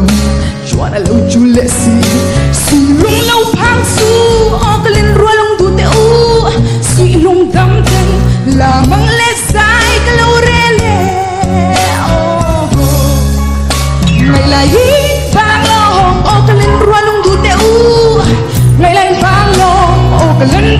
lòng chọn lâu chu lệ xì suy lung lâu phang su o cái lên rua lung tu te u suy lung đắm thân là mang lệ dài cái lâu rê lệ ngày là ít vang lo hồng o cái lên rua lung tu te u ngày lại vang lo o cái lên